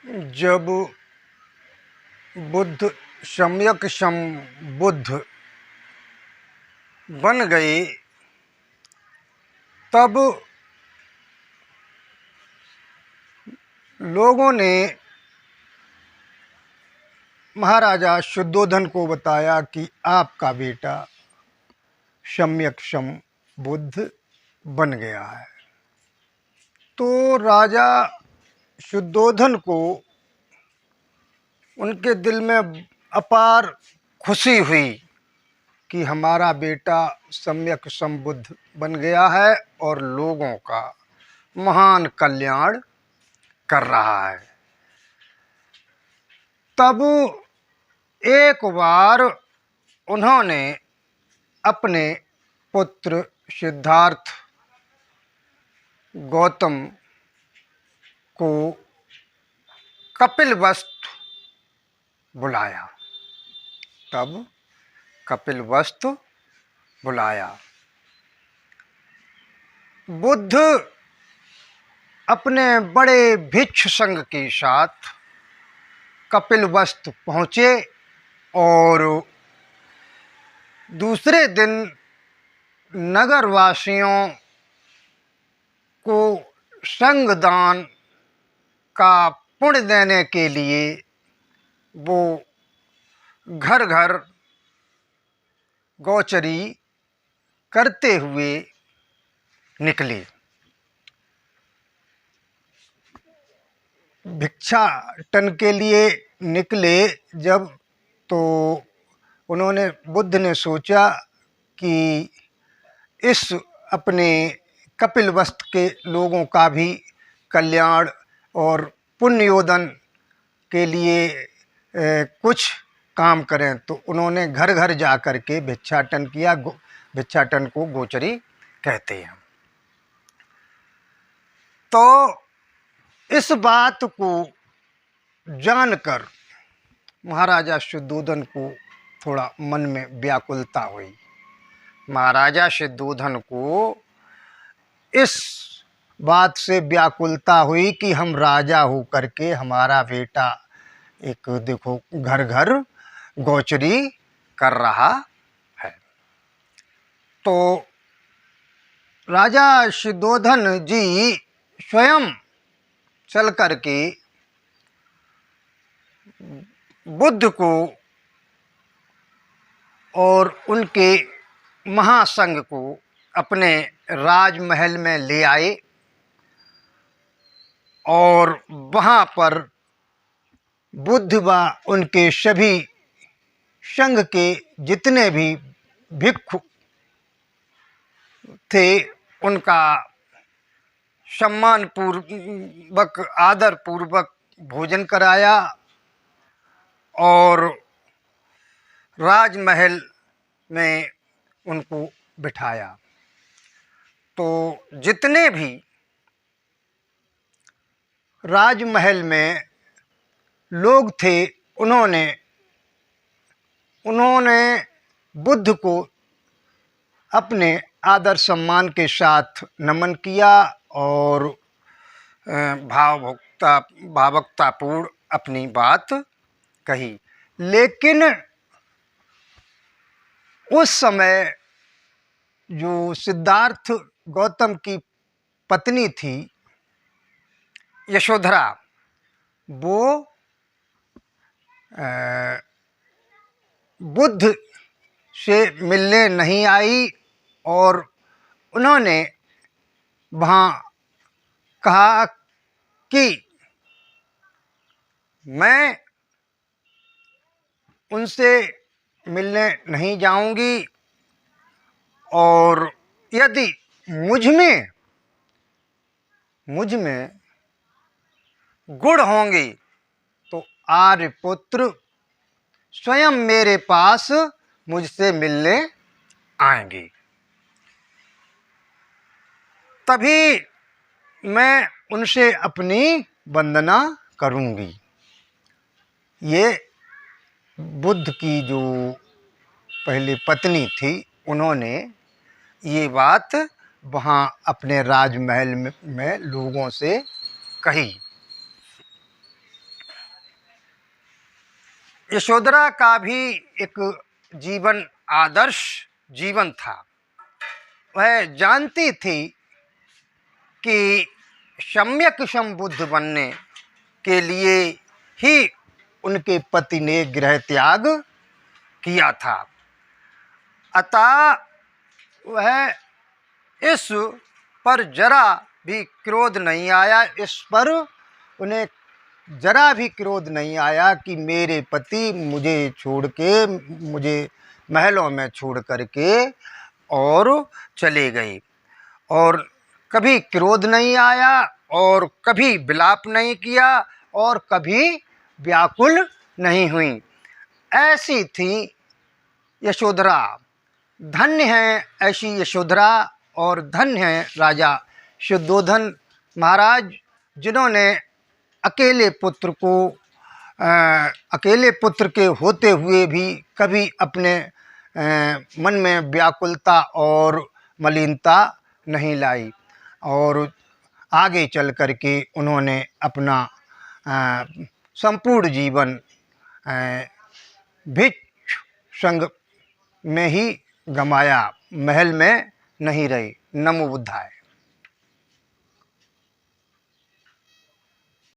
जब बुद्ध सम्यक संबुद्ध बन गए तब लोगों ने महाराजा शुद्धोधन को बताया कि आपका बेटा सम्यक संबुद्ध बन गया है। तो राजा शुद्धोधन को उनके दिल में अपार खुशी हुई कि हमारा बेटा सम्यक संबुद्ध बन गया है और लोगों का महान कल्याण कर रहा है। तब एक बार उन्होंने अपने पुत्र सिद्धार्थ गौतम को कपिलवस्तु बुलाया। तब कपिलवस्तु बुलाया। बुद्ध अपने बड़े भिक्षु संघ के साथ कपिलवस्तु पहुँचे और दूसरे दिन नगरवासियों को संघदान का पुण्य देने के लिए वो घर घर गौचरी करते हुए निकले। भिक्षाटन के लिए निकले जब, तो उन्होंने बुद्ध ने सोचा कि इस अपने कपिलवस्तु के लोगों का भी कल्याण और पुण्योदन के लिए कुछ काम करें। तो उन्होंने घर घर जा कर के भिक्षाटन किया। भिक्षाटन को गोचरी कहते हैं। तो इस बात को जानकर महाराजा शुद्धोधन को थोड़ा मन में व्याकुलता हुई। महाराजा शुद्धोधन को इस बात से व्याकुलता हुई कि हम राजा हो करके हमारा बेटा एक देखो घर घर गौचरी कर रहा है। तो राजा शुद्धोधन जी स्वयं चल कर के बुद्ध को और उनके महासंघ को अपने राजमहल में ले आए और वहाँ पर बुद्ध व उनके सभी संघ के जितने भी भिक्षु थे उनका सम्मान पूर्वक आदर पूर्वक भोजन कराया और राजमहल में उनको बिठाया। तो जितने भी राजमहल में लोग थे उन्होंने बुद्ध को अपने आदर सम्मान के साथ नमन किया और भावुकतापूर्ण अपनी बात कही। लेकिन उस समय जो सिद्धार्थ गौतम की पत्नी थी यशोधरा, वो बुद्ध से मिलने नहीं आई और उन्होंने वहाँ कहा कि मैं उनसे मिलने नहीं जाऊंगी और यदि मुझ में गुण होंगे तो आर्यपुत्र स्वयं मेरे पास मुझसे मिलने आएंगे, तभी मैं उनसे अपनी वंदना करूंगी। ये बुद्ध की जो पहली पत्नी थी उन्होंने ये बात वहाँ अपने राजमहल में लोगों से कही। यशोधरा का भी एक जीवन आदर्श जीवन था। वह जानती थी कि सम्यक संबुद्ध बनने के लिए ही उनके पति ने गृह त्याग किया था। अतः वह इस पर जरा भी क्रोध नहीं आया, इस पर उन्हें जरा भी क्रोध नहीं आया कि मेरे पति मुझे छोड़ के, मुझे महलों में छोड़ करके और चले गए। और कभी क्रोध नहीं आया और कभी विलाप नहीं किया और कभी व्याकुल नहीं हुई। ऐसी थी यशोधरा। धन्य है ऐसी यशोधरा और धन्य है राजा शुद्धोधन महाराज, जिन्होंने अकेले पुत्र के होते हुए भी कभी अपने मन में व्याकुलता और मलिनता नहीं लाई और आगे चल कर के उन्होंने अपना संपूर्ण जीवन भिक्ष संग में ही गमाया, महल में नहीं रहे। नमो बुद्धाय।